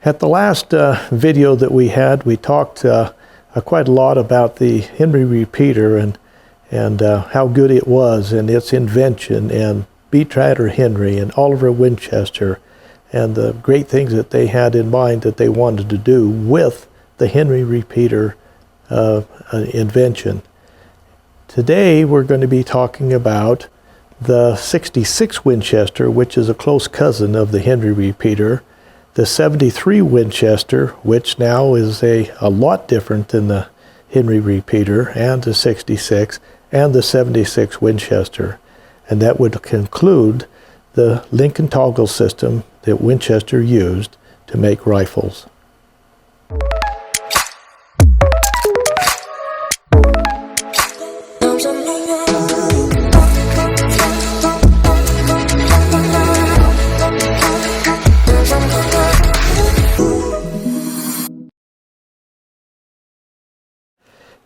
At the last video that we had, we talked quite a lot about the Henry repeater and how good it was and its invention, and Beatrider Henry and Oliver Winchester and the great things that they had in mind that they wanted to do with the Henry repeater invention. Today we're going to be talking about the 66 Winchester, which is a close cousin of the Henry repeater, the 73 Winchester, which now is a lot different than the Henry repeater, and the 66, and the 76 Winchester. And that would conclude the Lincoln toggle system that Winchester used to make rifles.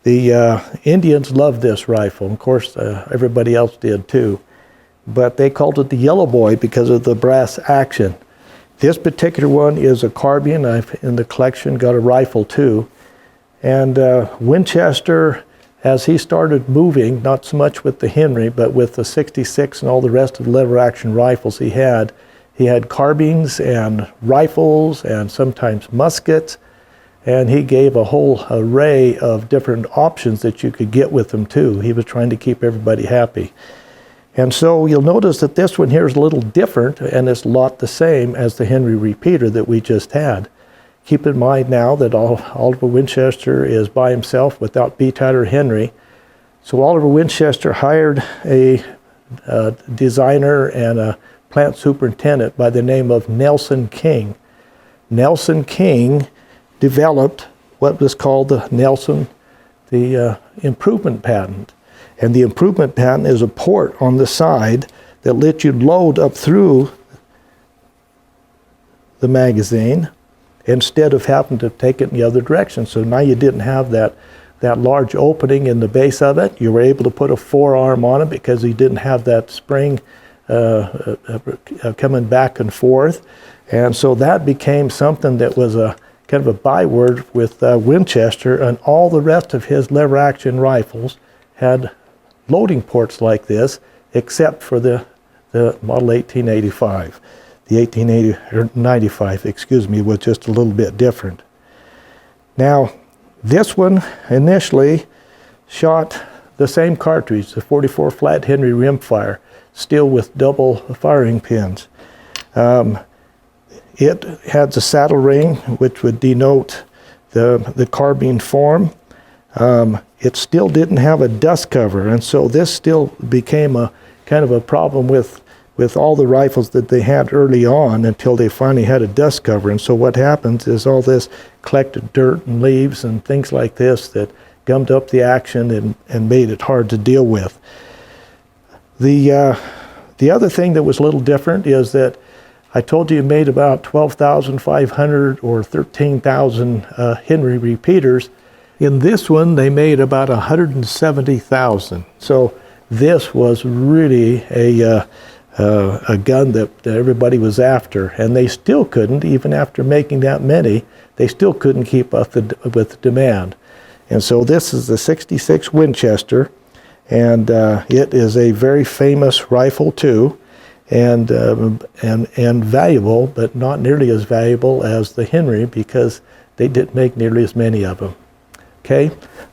The Indians loved this rifle. Of course, everybody else did too. But they called it the Yellow Boy because of the brass action. This particular one is a carbine. I've, in the collection, got a rifle too. And Winchester, as he started moving, not so much with the Henry, but with the 66 and all the rest of the lever action rifles he had carbines and rifles and sometimes muskets. And he gave a whole array of different options that you could get with them too. He was trying to keep everybody happy. And so you'll notice that this one here is a little different, and it's a lot the same as the Henry repeater that we just had. Keep in mind now that Oliver Winchester is by himself without Beatrider Henry. So Oliver Winchester hired a designer and a plant superintendent by the name of Nelson King. Nelson King developed what was called the improvement patent. And the improvement patent is a port on the side that lets you load up through the magazine instead of having to take it in the other direction. So now you didn't have that large opening in the base of it. You were able to put a forearm on it because you didn't have that spring coming back and forth. And so that became something that was a kind of a byword with Winchester, and all the rest of his lever action rifles had loading ports like this, except for the model 1885. The 1895, excuse me, was just a little bit different. Now, this one initially shot the same cartridge, the 44 flat Henry rimfire, still with double firing pins. It had the saddle ring, which would denote the carbine form. It still didn't have a dust cover, and so this still became a kind of a problem with all the rifles that they had early on until they finally had a dust cover. And so what happens is all this collected dirt and leaves and things like this that gummed up the action and made it hard to deal with. The other thing that was a little different is that I told you it made about 12,500 or 13,000 Henry repeaters. In this one, they made about 170,000. So this was really a gun that everybody was after, and they still couldn't, even after making that many, they still couldn't keep up with the demand. And so this is the 66 Winchester, and it is a very famous rifle too. And valuable, but not nearly as valuable as the Henry because they didn't make nearly as many of them. Okay,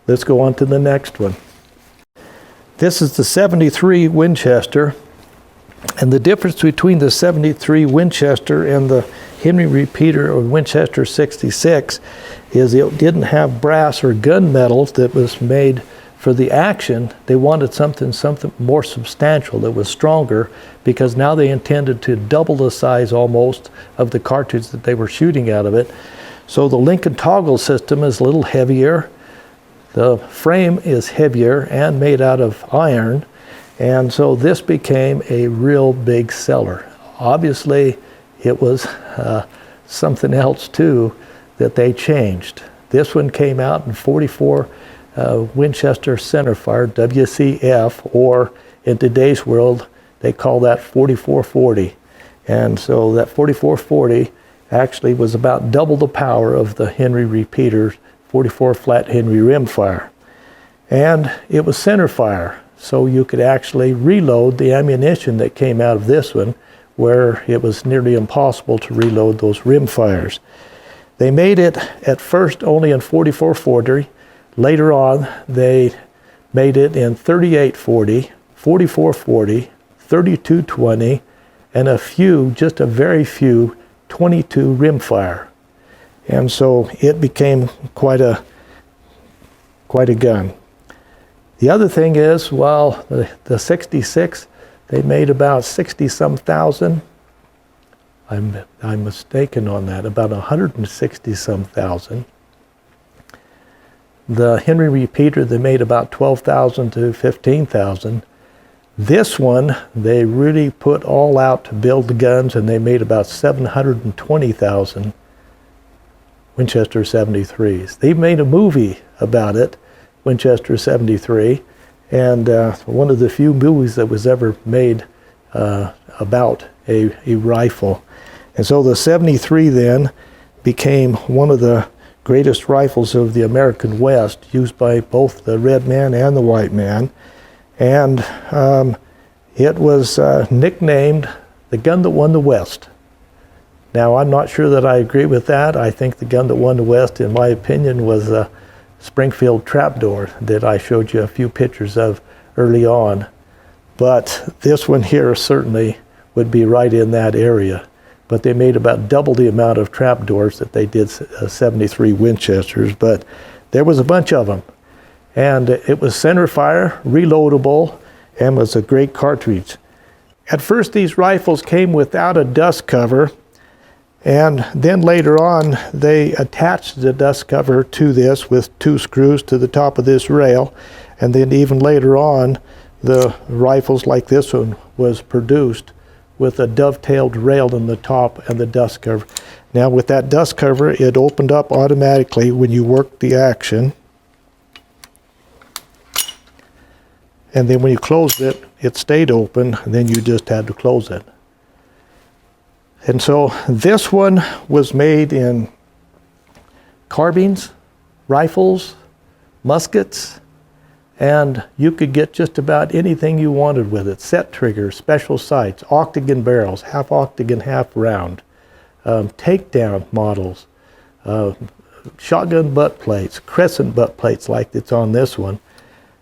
let's go on to the next one. This is the 73 Winchester, and the difference between the 73 Winchester and the Henry repeater or Winchester 66 is it didn't have brass or gunmetal that was made for the action. They wanted something more substantial that was stronger, because now they intended to double the size almost of the cartridge that they were shooting out of it. So the Lincoln toggle system is a little heavier. The frame is heavier and made out of iron, and so this became a real big seller. Obviously, it was something else too that they changed. This one came out in 44 Winchester centerfire, WCF, or in today's world, they call that 4440. And so that 4440 actually was about double the power of the Henry repeater 44 flat Henry rimfire. And it was center fire, so you could actually reload the ammunition that came out of this one, where it was nearly impossible to reload those rimfires. They made it at first only in 44-40. Later on, they made it in 38-40, 44-40, 32-20, and a few, just a very few, 22 rimfire. And so it became quite a gun. The other thing is, well, the 66, they made about 60-some thousand. I'm mistaken on that, about 160-some thousand. The Henry repeater, they made about 12,000 to 15,000. This one, they really put all out to build the guns, and they made about 720,000 Winchester 73s. They made a movie about it, Winchester 73, and one of the few movies that was ever made about a rifle. And so the 73 then became one of the greatest rifles of the American West, used by both the red man and the white man. And it was nicknamed the gun that won the West. Now, I'm not sure that I agree with that. I think the gun that won the West, in my opinion, was a Springfield trapdoor that I showed you a few pictures of early on. But this one here certainly would be right in that area. But they made about double the amount of trapdoors that they did 73 Winchesters, but there was a bunch of them. And it was center fire, reloadable, and was a great cartridge. At first, these rifles came without a dust cover, and then later on, they attached the dust cover to this with 2 screws to the top of this rail, and then even later on, the rifles like this one was produced with a dovetailed rail in the top and the dust cover. Now, with that dust cover, it opened up automatically when you worked the action. And then when you closed it, it stayed open, and then you just had to close it. And so this one was made in carbines, rifles, muskets, and you could get just about anything you wanted with it. Set triggers, special sights, octagon barrels, half octagon, half round, takedown models, shotgun butt plates, crescent butt plates like it's on this one.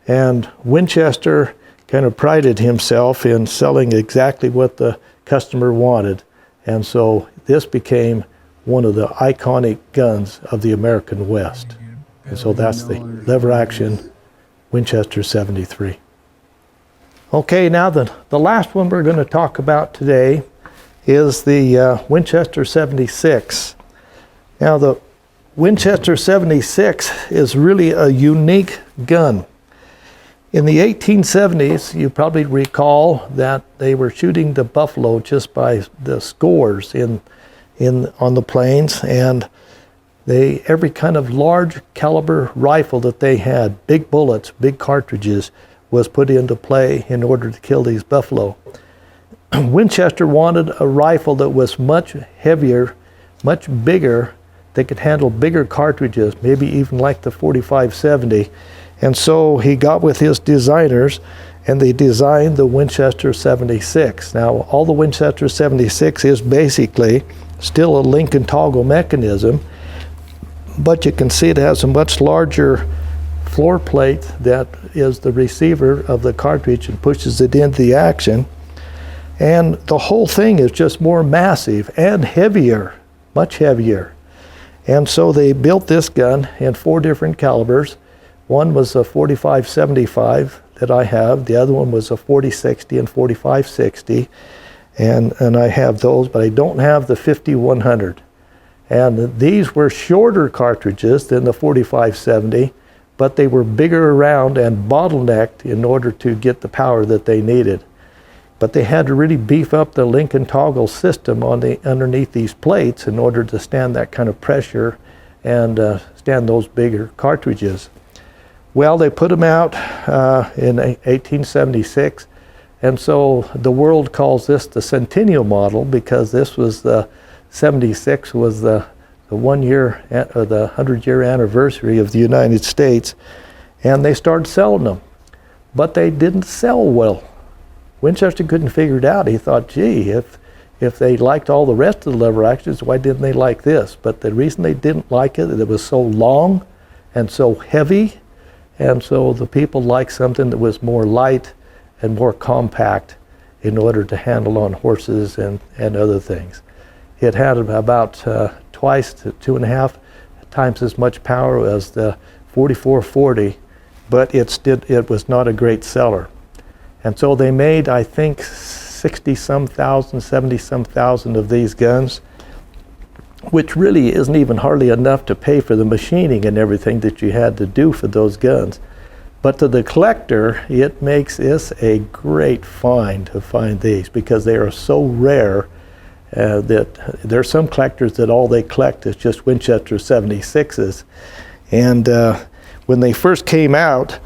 And Winchester kind of prided himself in selling exactly what the customer wanted. And so this became one of the iconic guns of the American West. And so that's the lever action Winchester 73. Okay, now the last one we're going to talk about today is the Winchester 76. Now the Winchester 76 is really a unique gun. In the 1870s, you probably recall that they were shooting the buffalo just by the scores on the plains, and every kind of large caliber rifle that they had, big bullets, big cartridges, was put into play in order to kill these buffalo. Winchester wanted a rifle that was much heavier, much bigger, that could handle bigger cartridges, maybe even like the 45-70. And so he got with his designers, and they designed the Winchester 76. Now, all the Winchester 76 is basically still a link and toggle mechanism, but you can see it has a much larger floor plate that is the receiver of the cartridge and pushes it into the action. And the whole thing is just more massive and heavier, much heavier. And so they built this gun in 4 different calibers. One was a 45-75 that I have. The other one was a 40-60 and 45-60. And I have those, but I don't have the 50-100. And these were shorter cartridges than the 45-70, but they were bigger around and bottlenecked in order to get the power that they needed. But they had to really beef up the link and toggle system underneath these plates in order to stand that kind of pressure and stand those bigger cartridges. Well, they put them out in 1876, and so the world calls this the Centennial model because this was the '76 was the 1 year or the 100-year anniversary of the United States, and they started selling them, but they didn't sell well. Winchester couldn't figure it out. He thought, gee, if they liked all the rest of the lever actions, why didn't they like this? But the reason they didn't like it, it was so long and so heavy, and so the people liked something that was more light and more compact in order to handle on horses and other things. It had about twice to 2.5 times as much power as the 4440, but it was not a great seller. And so they made, I think, 60-some thousand, 70-some thousand of these guns, which really isn't even hardly enough to pay for the machining and everything that you had to do for those guns. But to the collector, it makes this a great find to find these, because they are so rare that there are some collectors that all they collect is just Winchester 76s. And when they first came out,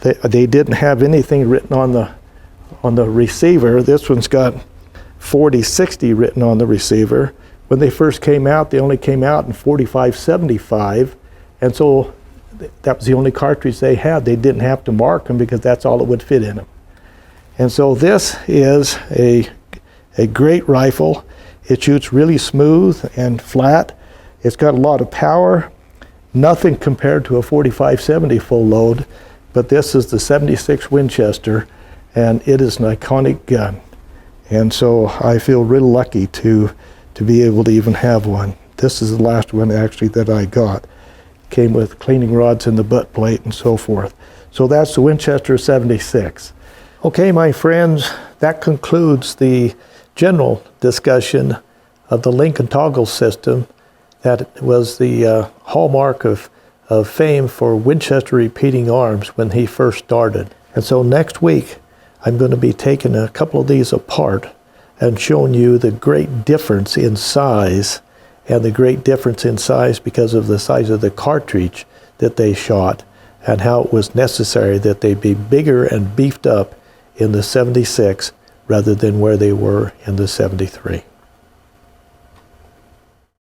they didn't have anything written on the receiver. This one's got 4060 written on the receiver. When they first came out, they only came out in 4575, and so that was the only cartridge they had. They didn't have to mark them because that's all it would fit in them. And so this is a great rifle. It shoots really smooth and flat. It's got a lot of power, nothing compared to a 4570 full load, but this is the 76 Winchester, and it is an iconic gun. And so I feel real lucky to be able to even have one. This is the last one actually that I got. Came with cleaning rods in the butt plate and so forth. So that's the Winchester 76. Okay, my friends, that concludes the general discussion of the Lincoln toggle system that was the hallmark of fame for Winchester repeating arms when he first started. And so next week, I'm going to be taking a couple of these apart and showing you the great difference in size, and the great difference in size because of the size of the cartridge that they shot, and how it was necessary that they be bigger and beefed up in the 76 rather than where they were in the 73.